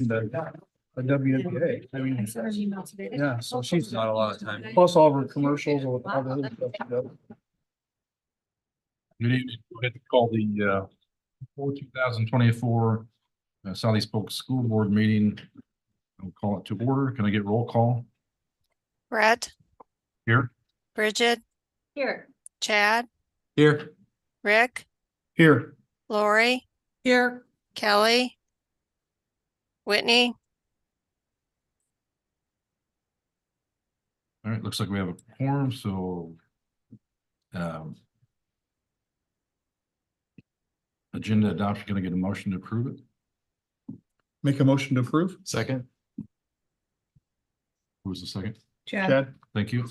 The WNBA. I mean, sent her an email today. yeah, so she's Not a lot of time. plus all of her commercials or all the other stuff. she does. Good evening. We'd like to call the 2024 Southeast Polk School Board meeting. I'll call it to order. Can I get roll call? Brett, Here. Bridget, Here. Chad, Here. Rick, Here, Lori, Here. Kelly, Whitney, All right, looks like we have a quorum, so agenda adoption, can I get a motion to approve it? make a motion to approve. Second. Who was the second? Chad, Thank you.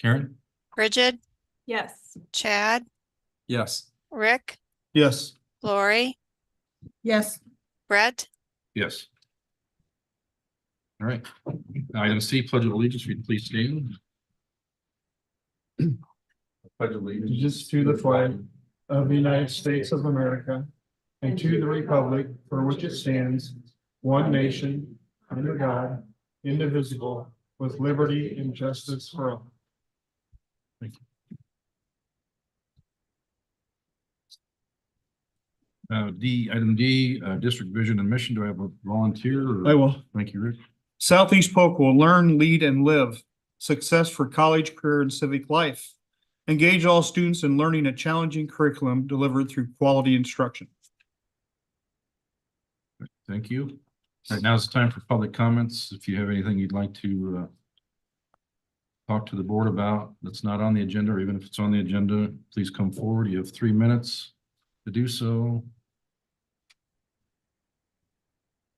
Karen? Bridget, Yes. Chad, Yes. Rick, yes. Lori, Yes. Brett, Yes. All right. Item C, pledge of allegiance, will you please stand? Pledge of allegiance. Just to the flag of the United States of America and to the republic for which it stands, one nation, under God, indivisible, with liberty and justice for all. Item D, district vision and mission. Do I have a volunteer? or- I will. Thank you, Rick. Southeast Polk will learn, lead, and live success for college, career, and civic life. Engage all students in learning a challenging curriculum delivered through quality instruction. Thank you. All right, now it's time for public comments. If you have anything you'd like to talk to the board about that's not on the agenda, or even if it's on the agenda, please come forward. You have 3 minutes to do so.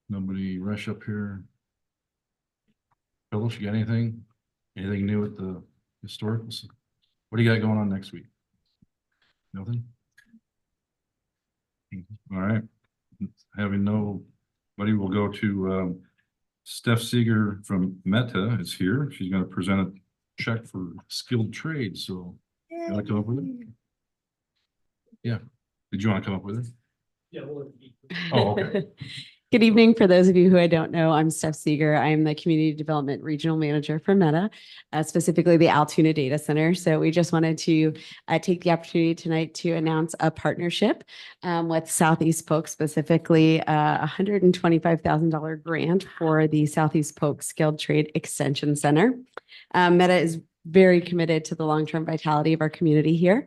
Nobody rush up here. Phyllis, you got anything? Anything new at the historical? What do you got going on next week? Nothing? All right. Having nobody, will go to Steph Seeger from Meta is here. She's going to present a check for skilled trade. So you want to come up with it? Yeah. Did you want to come up with it? Yeah. Oh, okay. Good evening. For those of you who I don't know, I'm Steph Seeger. I am the Community Development Regional Manager for Meta, specifically the Altoona Data Center. So we just wanted to take the opportunity tonight to announce a partnership with Southeast Polk, specifically a $125,000 grant for the Southeast Polk Skilled Trade Extension Center. Meta is very committed to the long-term vitality of our community here.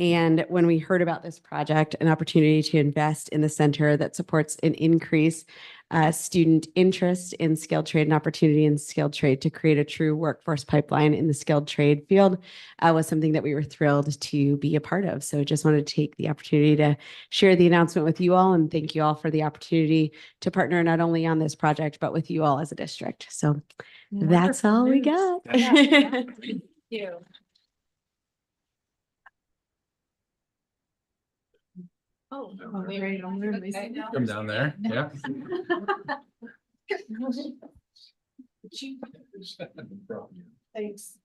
And when we heard about this project, an opportunity to invest in the center that supports an increase student interest in skilled trade and opportunity in skilled trade to create a true workforce pipeline in the skilled trade field was something that we were thrilled to be a part of. So just wanted to take the opportunity to share the announcement with you all and thank you all for the opportunity to partner not only on this project, but with you all as a district. So that's all we got. Thank you. Oh, we ready to move? Come down there. Yeah. Thanks.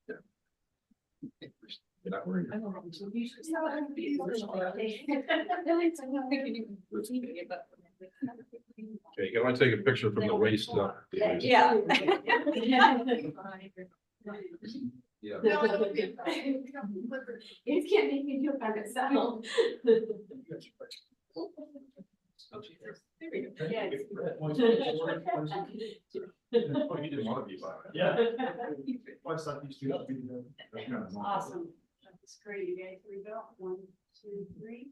Okay, you want to take a picture from the waist up. Yeah. Yeah. You can't make me do it by myself. Oh, you didn't want to be by it. Yeah. Awesome. That's great. You guys rebuilt 1, 2, 3.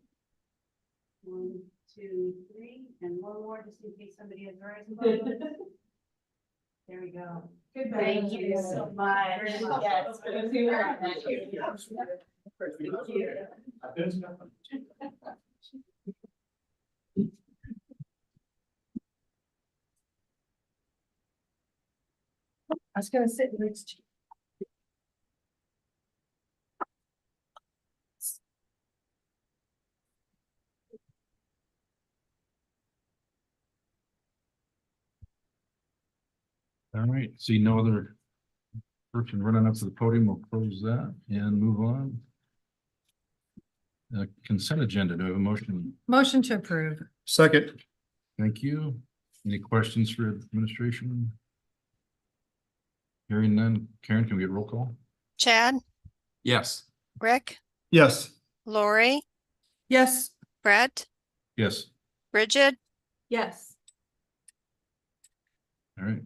1, 2, 3, and one more just in case somebody has their eyes above us. There we go. Good. Thank you so much. Yes. Thank you. I was gonna sit next to you. All right, see no other person running up to the podium. We'll close that and move on. Consent agenda. Do I have a motion? Motion to approve. Second, Thank you. Any questions for administration? Hearing none. Karen, can we get roll call? Chad, Yes. Rick, Yes. Lori, Yes. Brett, Yes. Bridget, Yes. All right.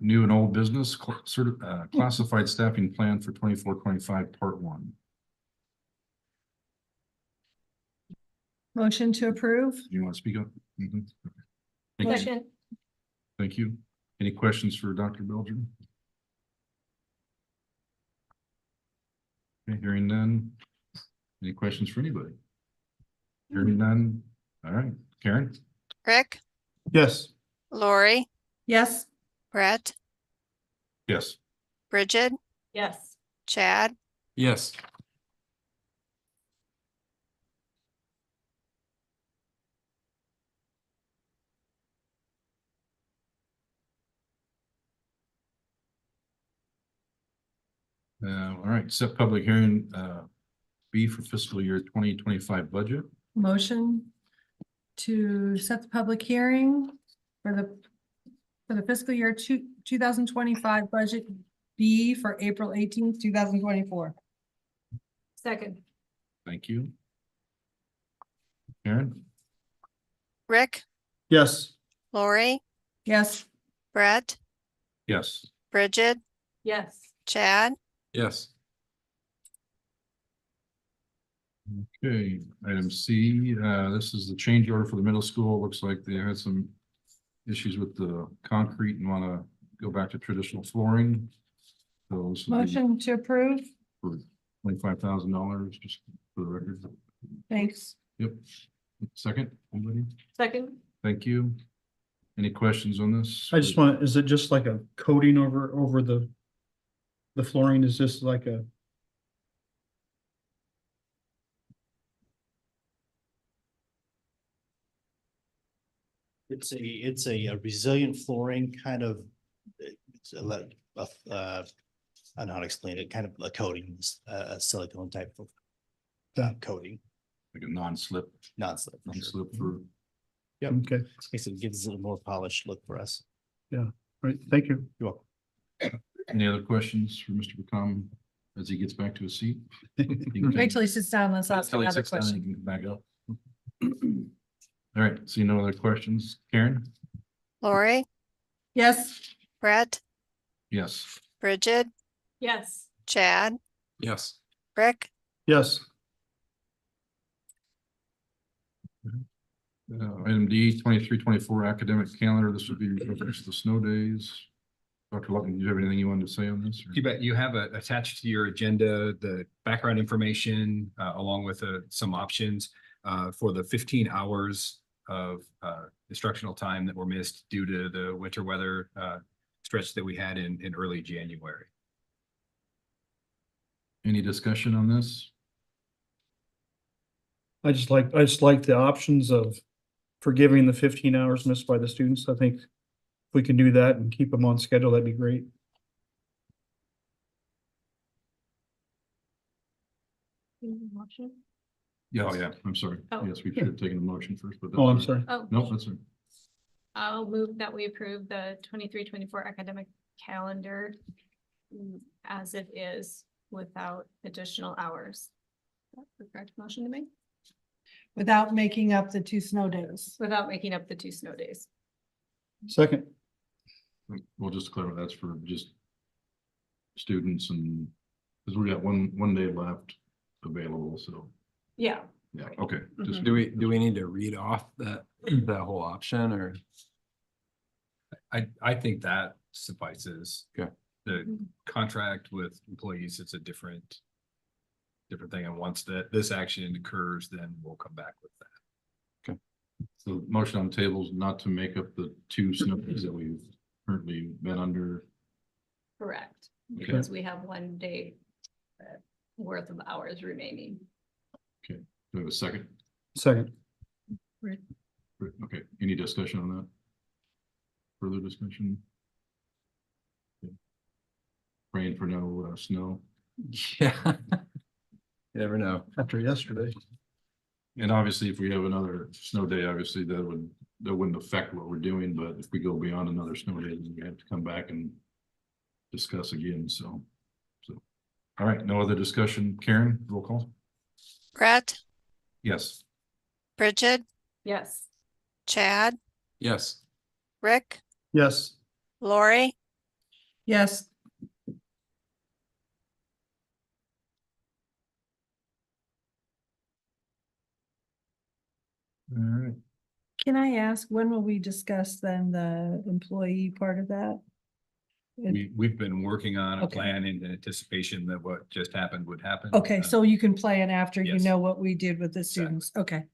New and old business classified staffing plan for 24-25 part 1. Motion to approve. Do you want to speak up? Mhm. Thank you. Second. Thank you. Any questions for Dr. Belger? Okay, hearing none. Any questions for anybody? Hearing none. All right, Karen? Rick, Yes. Lori, Yes. Brett, Yes. Bridget, Yes. Chad, Yes. All right, set public hearing, B for fiscal year 2025 budget. Motion to set the public hearing for the fiscal year 2025 budget B for April 18th, 2024. Second. Thank you. Karen? Rick, Yes. Lori, Yes. Brett, Yes. Bridget, Yes. Chad, Yes. Okay, item C, this is the change order for the middle school. Looks like they had some issues with the concrete and want to go back to traditional flooring. So this would be Motion to approve. for $25,000, just for the record. Thanks. Yep. Second, anybody? Second. Thank you. Any questions on this? I just want, is it just like a coating over the flooring? Is just like a, It's a resilient flooring kind of, it's I don't know how to explain it, kind of a coating, a silicone type of coating, Like a non-slip, non-slip. for sure. non-slip for, okay, It gives it a more polished look for us. right, thank you. You're welcome. any other questions for Mr. Bacom as he gets back to his seat? Wait till he sits down. Let's ask Till he another sits down, he question. can come back up. All right, see no other questions. Karen? Lori, Yes. Brett, Yes. Bridget, Yes. Chad, Yes. Rick, Yes. Item D, 23-24 academic calendar. This would be reference to the snow days. Dr. Lutton, do you have anything you wanted to say on this? or- You bet. You have attached to your agenda, the background information, along with some options for the 15 hours of instructional time that were missed due to the winter weather stretch that we had in early January. Any discussion on this? I just like the options of forgiving the 15 hours missed by the students. I think if we can do that and keep them on schedule, that'd be great. Yeah, oh, yeah, I'm sorry. Oh. Yes, we should have taken a motion first, but. Oh, I'm that's all right. sorry. Oh, Nope, that's it. I'll move that we approve the 23-24 academic calendar as it is without additional hours. That's the correct motion to make, Without making up the 2 snow days. without making up the 2 snow days. Second, Well, just to clarify, that's for just students and, because we got one day left available, so, Yeah. yeah, okay. Just Do we need to read off that whole option or? I think that suffices. Okay. The contract with employees, it's a different thing. And once this action occurs, then we'll come back with that. So motion on the table is not to make up the 2 snow days that we've currently been under. Correct, because we have 1 day worth of hours remaining. Do we have a second? second, Okay, any discussion on that? Further discussion? Okay. Praying for no snow. Yeah. You never know. after yesterday. And obviously, if we have another snow day, obviously that wouldn't affect what we're doing, but if we go beyond another snow day, then we have to come back and discuss again, so. All right, no other discussion. Karen, roll call? Brett, Yes. Bridget, Yes. Chad, Yes. Rick, Yes. Lori, Yes, All right. can I ask, when will we discuss then the employee part of that? We've been working on a Okay. plan in anticipation that what just happened would happen. Okay, so you can plan after you yes. know what we did with the Exactly. students, okay.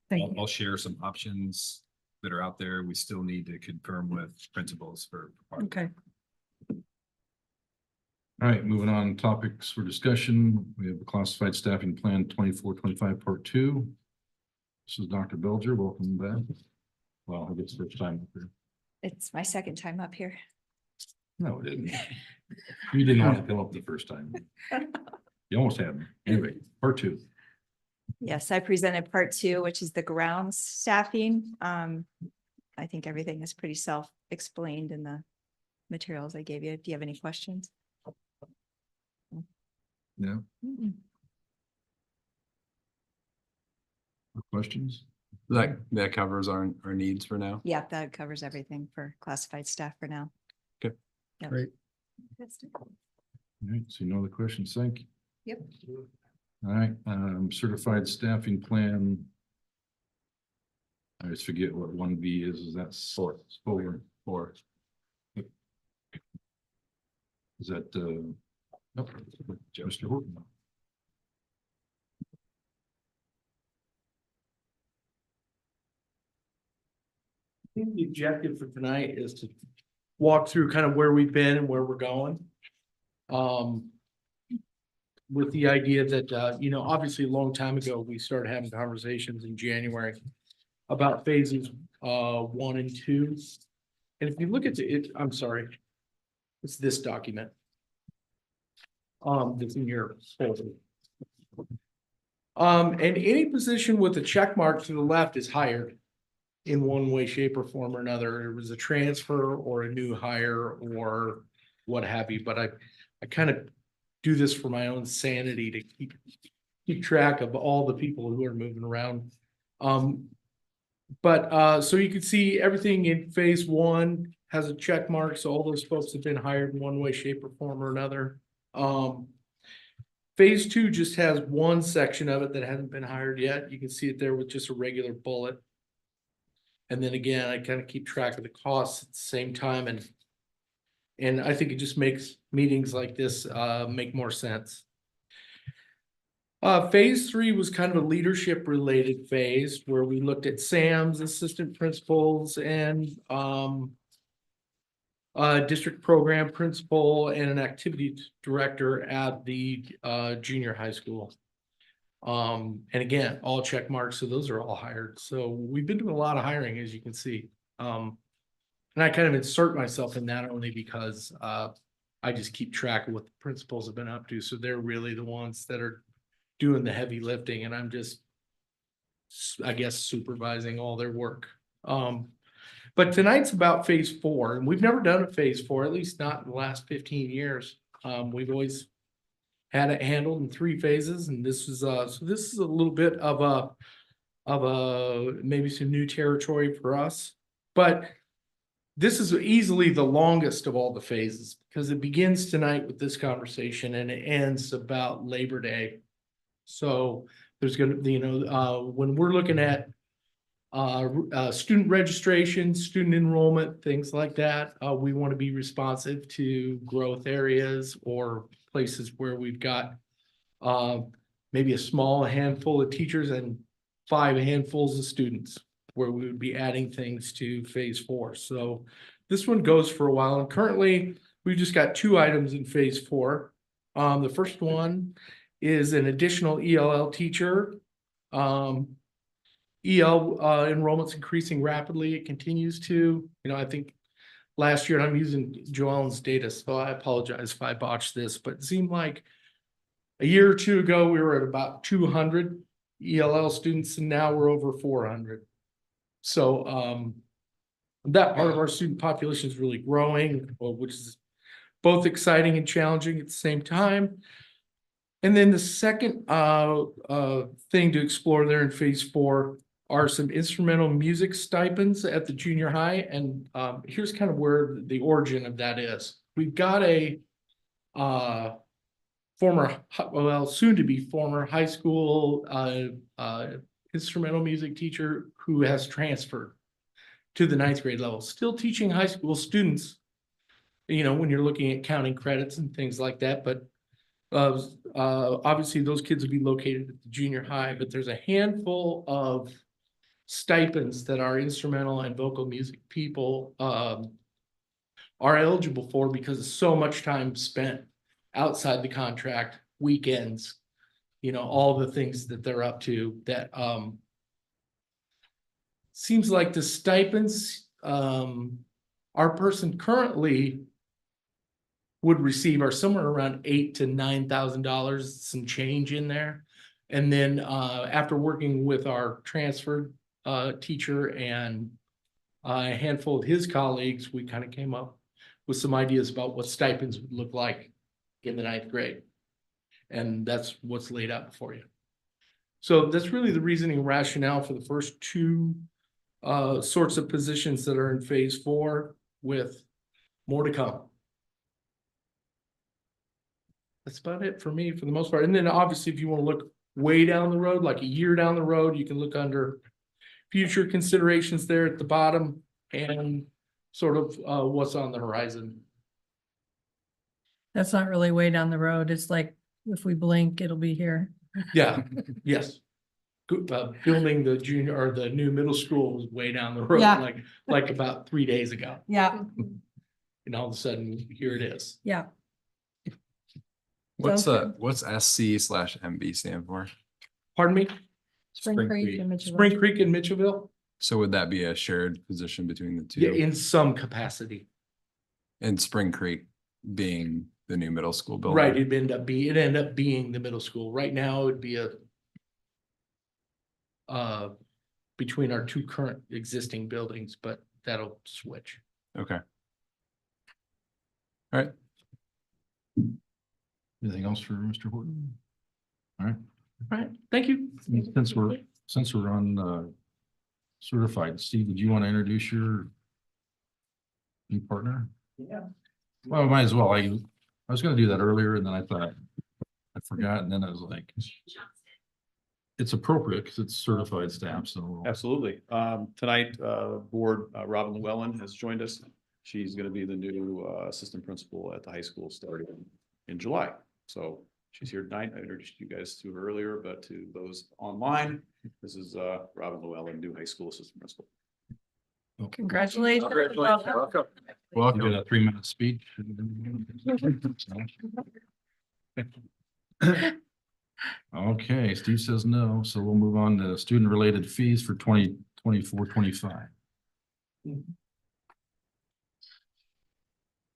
Thank I'll you. share some options that are out there. We still need to confirm with principals for. part of it. Okay, All right, moving on, topics for discussion. We have the classified staffing plan 24-25 part 2. This is Dr. Belger. Welcome back. Well, I guess first time up here. It's my second time up here. No, it didn't. You didn't want to come up the first time. You almost had me. Anyway, part 2. Yes, I presented part 2, which is the grounds staffing. I think everything is pretty self-explained in the materials I gave you. Do you have any questions? Yeah, questions? That covers our needs for now. Yeah, that covers everything for classified staff for now. Okay. Yep. Great. All right, so no other questions. Thank you. Yep. All right, certified staffing plan. I always forget what 1B is. Is that four? Is that, nope, Mr. Horton? I think the objective for tonight is to walk through kind of where we've been and where we're going. With the idea that, obviously a long time ago, we started having conversations in January about phases 1 and 2. And if you look at I'm sorry, it's this document. That's in your folder. And any position with a check mark to the left is hired in one way, shape, or form or another. It was a transfer or a new hire or what have you, but I kind of do this for my own sanity to keep track of all the people who are moving around. So you can see everything in phase 1 has a check mark, so all those folks have been hired in one way, shape, or form or another. Phase 2 just has one section of it that hasn't been hired yet. You can see it there with just a regular bullet. And then again, I kind of keep track of the costs at the same time, and I think it just makes meetings like this make more sense. Phase 3 was kind of a leadership related phase where we looked at SAMs, assistant principals, and district program principal and an activity director at the junior high school. And again, all check marks, so those are all hired. So we've been doing a lot of hiring, as you can see. And I kind of insert myself in that only because I just keep track of what the principals have been up to. So they're really the ones that are doing the heavy lifting, and I'm just, I guess, supervising all their work. But tonight's about phase 4, and we've never done a phase 4, at least not in the last 15 years. We've always had it handled in 3 phases, and this is so this is a little bit of a maybe some new territory for us, but this is easily the longest of all the phases because it begins tonight with this conversation and it ends about Labor Day. So there's going to, when we're looking at student registration, student enrollment, things like that, we want to be responsive to growth areas or places where we've got maybe a small handful of teachers and 5 handfuls of students, where we would be adding things to phase 4. So this one goes for a while, and currently we've just got 2 items in phase 4. The first one is an additional ELL teacher. EL enrollment's increasing rapidly. It continues to, I think last year, and I'm using Joellen's data, so I apologize if I botched this, but it seemed like a year or 2 ago, we were at about 200 ELL students, and now we're over 400. So that part of our student population is really growing, which is both exciting and challenging at the same time. And then the second thing to explore there in phase 4 are some instrumental music stipends at the junior high. And here's kind of where the origin of that is. We've got a soon to be former high school instrumental music teacher who has transferred to the 9th grade level, still teaching high school students, you know, when you're looking at counting credits and things like that. But obviously those kids will be located at the junior high, but there's a handful of stipends that our instrumental and vocal music people are eligible for because of so much time spent outside the contract, weekends, you know, all the things that they're up to that seems like the stipends our person currently would receive are somewhere around $8,000 to $9,000, some change in there. And then after working with our transferred teacher and a handful of his colleagues, we kind of came up with some ideas about what stipends would look like in the 9th grade. And that's what's laid out for you. So that's really the reasoning rationale for the first 2 sorts of positions that are in phase 4, with more to come. That's about it for me for the most part. And then obviously, if you want to look way down the road, like a year down the road, you can look under future considerations there at the bottom and sort of what's on the horizon. That's not really way down the road. It's like, if we blink, it'll be here. Yeah, yes. Building the junior or the new middle school was way down the road, Yeah. like about 3 days ago. Yeah, And all of a sudden, here it is. yeah. What's Okay. what's SC/MB stand for? Pardon me? Spring Creek and Mitchell. Spring Creek and Mitchellville? So would that be a shared position between the two? Yeah, in some capacity. And Spring Creek being the new middle school building? Right, it'd end up being the middle school. Right now, it would be between our 2 current existing buildings, but that'll switch. Okay. All right. Anything else for Mr. Horton? All right, All right, thank you. since we're on certified, Steve, did you want to introduce your new partner? Yeah. Well, might as well. I was gonna do that earlier and then I thought I forgot, and then I was like, it's appropriate because it's certified staff, so. Absolutely. Tonight, board, Robin Llewellyn has joined us. She's going to be the new assistant principal at the high school starting in July. So she's here tonight. I introduced you guys to her earlier, but to those online, this is Robin Llewellyn, new high school assistant principal. Congratulations. Welcome. Welcome. You got a 3-minute speech. Okay, Steve says no, so we'll move on to student-related fees for 2024-25.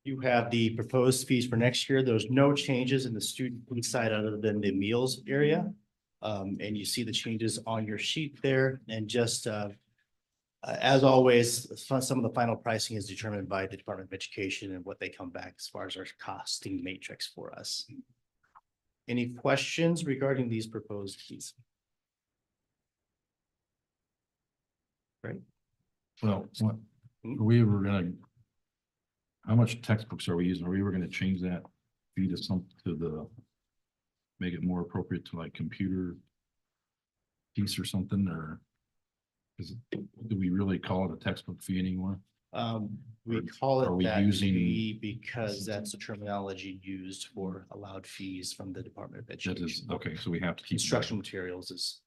You have the proposed fees for next year. There's no changes in the student fee side other than the meals area. And you see the changes on your sheet there, and just as always, some of the final pricing is determined by the Department of Education and what they come back as far as our costing matrix for us. Any questions regarding these proposed fees? Right. Well, what, we were gonna, how much textbooks are we using? Are we were gonna change that fee to make it more appropriate to like computer piece or something, or do we really call it a textbook fee anymore? We Or call are we it that using- fee because that's the terminology used for allowed fees from the Department of That Education. is, okay, so we have to keep. Instructional materials is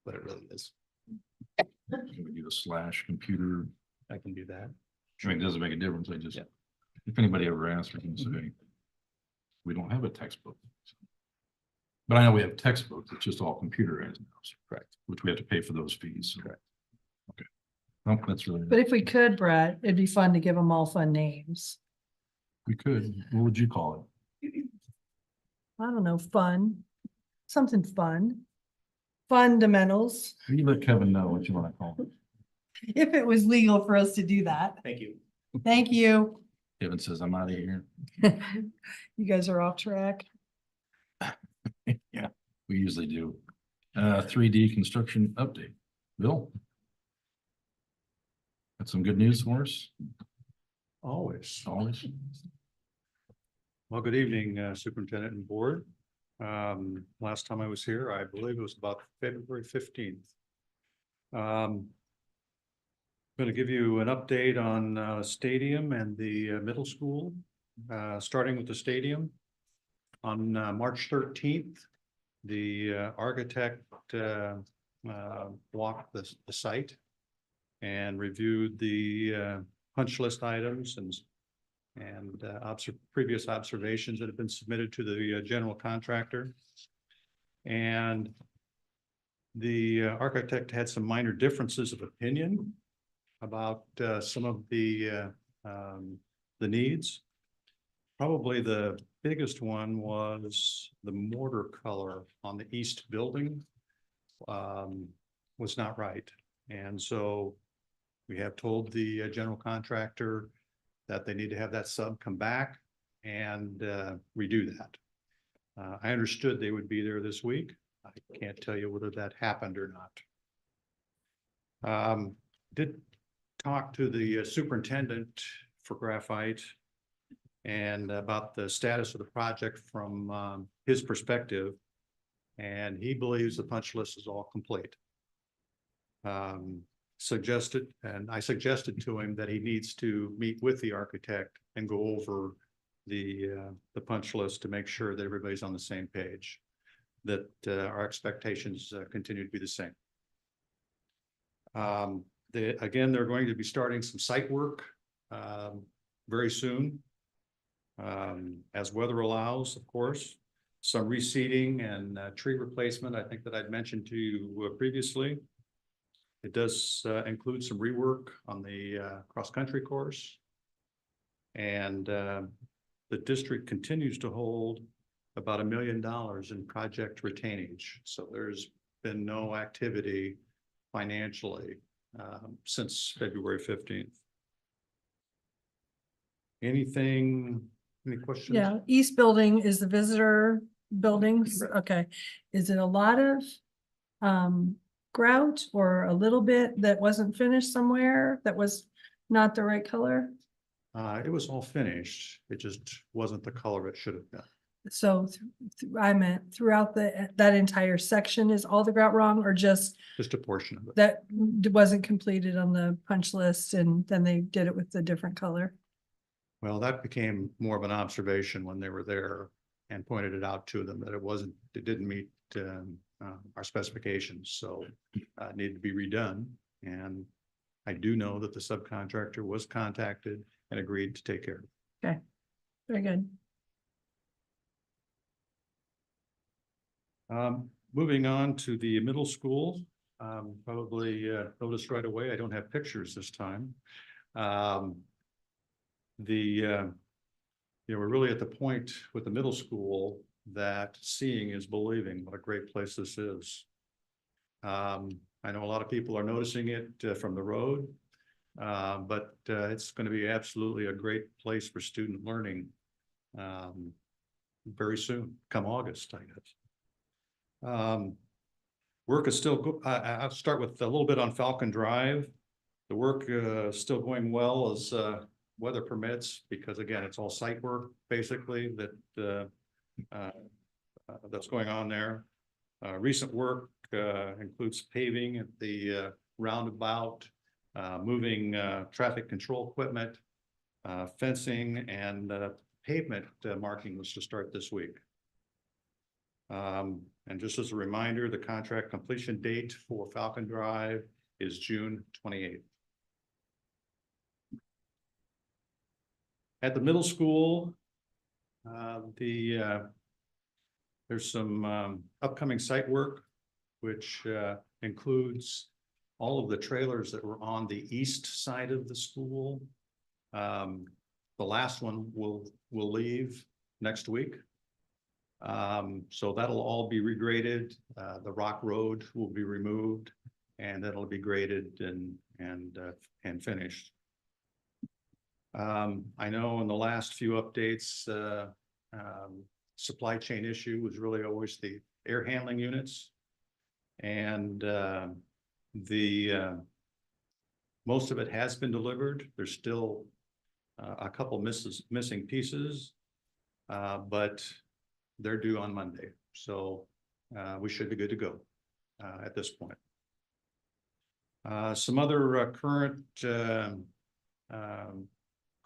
what it really is. Can we do a slash computer? I can do that. I mean, it doesn't make a difference. I just, Yeah. if anybody ever asks, we can say, we don't have a textbook. But I know we have textbooks. It's just all computerized now. Correct. Which we have to pay for those fees. So. Correct. Okay. Well, that's really. But if we could, Brett, it'd be fun to give them all fun names. We could, what would you call it? I don't know, fun. something fun. Fundamentals, You let Kevin know what you want to call it. if it was legal for us to do that. Thank you. Thank you. Kevin says, I'm out of here. You guys are off track. Yeah, we usually do. 3D construction update. Bill? Got some good news for us? Always. Always. Well, good evening, Superintendent and Board. Last time I was here, I believe it was about February 15th. I'm going to give you an update on stadium and the middle school, starting with the stadium. On March 13th, the architect walked the site and reviewed the punch list items and previous observations that have been submitted to the general contractor. And the architect had some minor differences of opinion about some of the needs. Probably the biggest one was the mortar color on the east building was not right. And so we have told the general contractor that they need to have that sub come back and redo that. I understood they would be there this week. I can't tell you whether that happened or not. Did talk to the superintendent for graphite and about the status of the project from his perspective. And he believes the punch list is all complete. I suggested to him that he needs to meet with the architect and go over the punch list to make sure that everybody's on the same page, that our expectations continue to be the same. Again, they're going to be starting some site work very soon, as weather allows, of course. Some reseeding and tree replacement, I think that I'd mentioned to you previously. It does include some rework on the cross-country course. And the district continues to hold about $1 million in project retainage. So there's been no activity financially since February 15th. Any questions? Yeah, east building is the visitor buildings. Okay. Is it a lot of grout or a little bit that wasn't finished somewhere that was not the right color? It was all finished. It just wasn't the color it should have been. So I meant throughout that entire section is all the grout wrong, or just a portion of it that wasn't completed on the punch list and then they did it with the different color? Well, that became more of an observation when they were there and pointed it out to them that it didn't meet our specifications. So it needed to be redone. And I do know that the subcontractor was contacted and agreed to take care of it. Okay, very good. Moving on to the middle school, probably noticed right away, I don't have pictures this time. We're really at the point with the middle school that seeing is believing. What a great place this is. I know a lot of people are noticing it from the road, but it's going to be absolutely a great place for student learning very soon, come August, I guess. Work is still, I'll start with a little bit on Falcon Drive. The work is still going well as weather permits, because again, it's all site work basically that's going on there. Recent work includes paving at the roundabout, moving traffic control equipment, fencing, and pavement marking was to start this week. And just as a reminder, the contract completion date for Falcon Drive is June 28th. At the middle school, there's some upcoming site work, which includes all of the trailers that were on the east side of the school. The last one will leave next week. So that'll all be regraded. The rock road will be removed and that'll be graded and finished. I know in the last few updates, supply chain issue was really always the air handling units. And most of it has been delivered. There's still a couple missing pieces, but they're due on Monday. So we should be good to go at this point. Some other current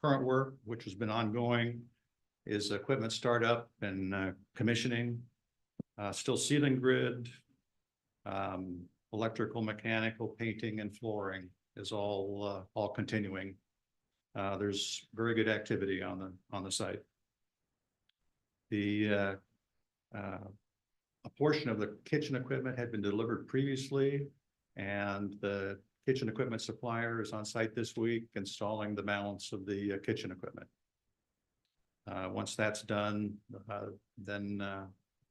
work, which has been ongoing, is equipment startup and commissioning, still ceiling grid, electrical, mechanical, painting, and flooring is all continuing. There's very good activity on the site. A portion of the kitchen equipment had been delivered previously, and the kitchen equipment supplier is on site this week installing the balance of the kitchen equipment. Once that's done, then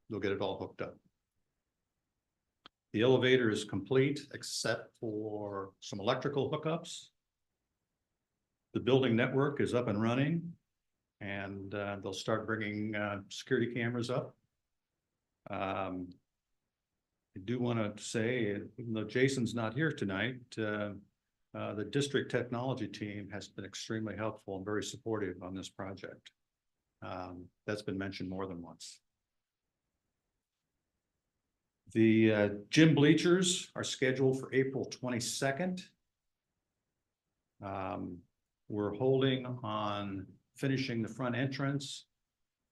they'll get it all hooked up. The elevator is complete except for some electrical hookups. The building network is up and running, and they'll start bringing security cameras up. I do want to say, even though Jason's not here tonight, the district technology team has been extremely helpful and very supportive on this project. That's been mentioned more than once. The gym bleachers are scheduled for April 22nd. We're holding on finishing the front entrance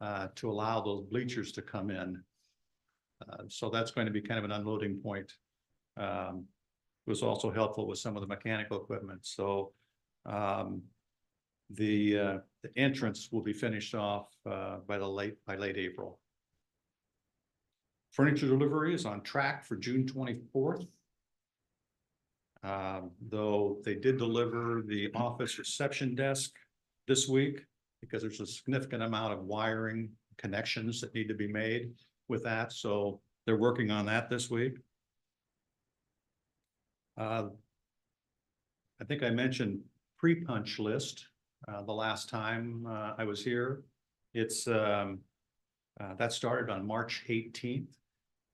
to allow those bleachers to come in. So that's going to be kind of an unloading point. It was also helpful with some of the mechanical equipment. So the entrance will be finished off by late April. Furniture delivery is on track for June 24th. Though they did deliver the office reception desk this week because there's a significant amount of wiring connections that need to be made with that. So they're working on that this week. I think I mentioned pre-punch list the last time I was here. It's that started on March 18th.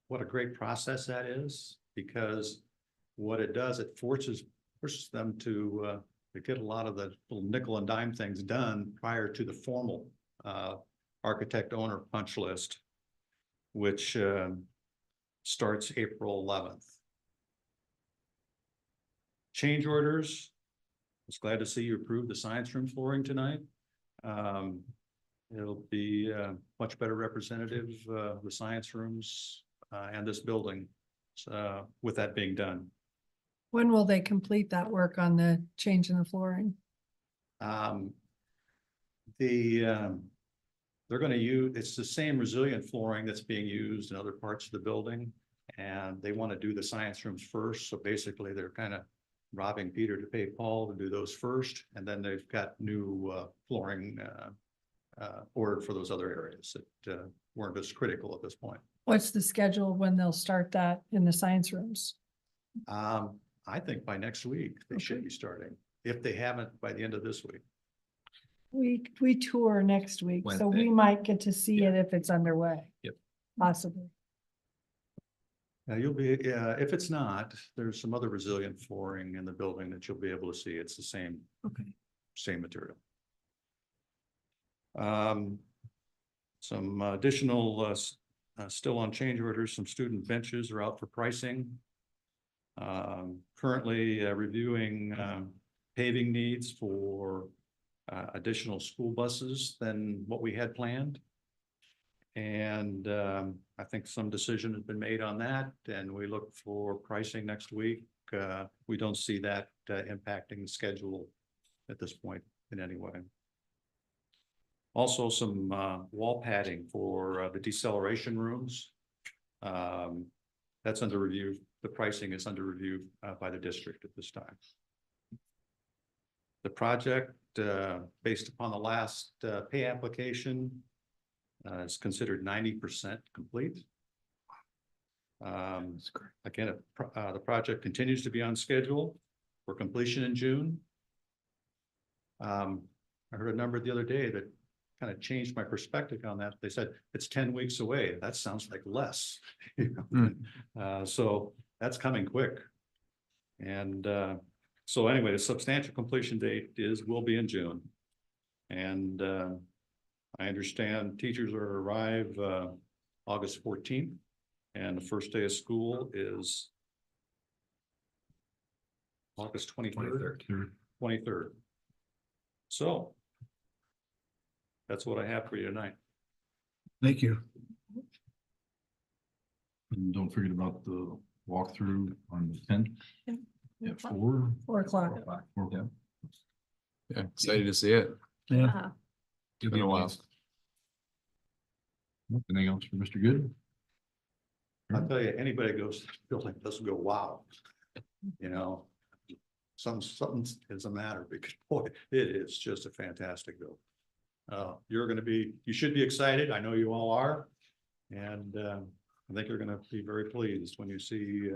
What a great process that is, because what it does, it pushes them to get a lot of the little nickel and dime things done prior to the formal architect owner punch list, which starts April 11th. Change orders. I was glad to see you approve the science room flooring tonight. It'll be much better representative of the science rooms and this building with that being done. When will they complete that work on the change in the flooring? They're going to use, it's the same resilient flooring that's being used in other parts of the building, and they want to do the science rooms first. So basically they're kind of robbing Peter to pay Paul to do those first, and then they've got new flooring ordered for those other areas that weren't as critical at this point. What's the schedule when they'll start that in the science rooms? I think by next week they should be starting, if they haven't by the end of this week. We tour next week, so we Wednesday. might get to see it if it's underway. Yep. Possibly. Now you'll be, if it's not, there's some other resilient flooring in the building that you'll be able to see. It's the same, same material. Some additional, still on change orders, some student benches are out for pricing. Currently reviewing paving needs for additional school buses than what we had planned. And I think some decision has been made on that, and we look for pricing next week. We don't see that impacting the schedule at this point in any way. Also some wall padding for the deceleration rooms. That's under review. The pricing is under review by the district at this time. The project, based upon the last pay application, It's considered 90% complete. Again, the project continues to be on schedule for completion in June. I heard a number the other day that kind of changed my perspective on that. They said it's 10 weeks away. That sounds like less. You know? So that's coming quick. And so anyway, the substantial completion date will be in June. And I understand teachers will arrive August 14th, and the first day of school is August 23rd. 23rd. So that's what I have for you tonight. Thank you. And don't forget about the walkthrough on the 10th. Yeah. At 4. 4:00. 4 o'clock. Yeah, excited to see it. Uh, It's been a while. Anything else for Mr. Good? I'll tell you, anybody goes to the building doesn't go, wow. You know, something is the matter because boy, it is just a fantastic building. You should be excited. I know you all are. And I think you're going to be very pleased when you see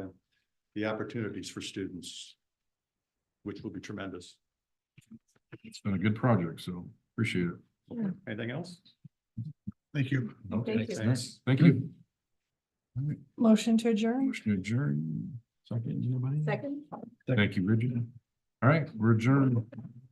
the opportunities for students, which will be tremendous. It's been a good project, so appreciate it. Okay. Anything else? Thank you. Okay, Thank you. thanks. Thank you. All right, Motion to adjourn? motion to adjourn. Second, anybody? Second. Thank you, Bridget. All right, we're adjourned.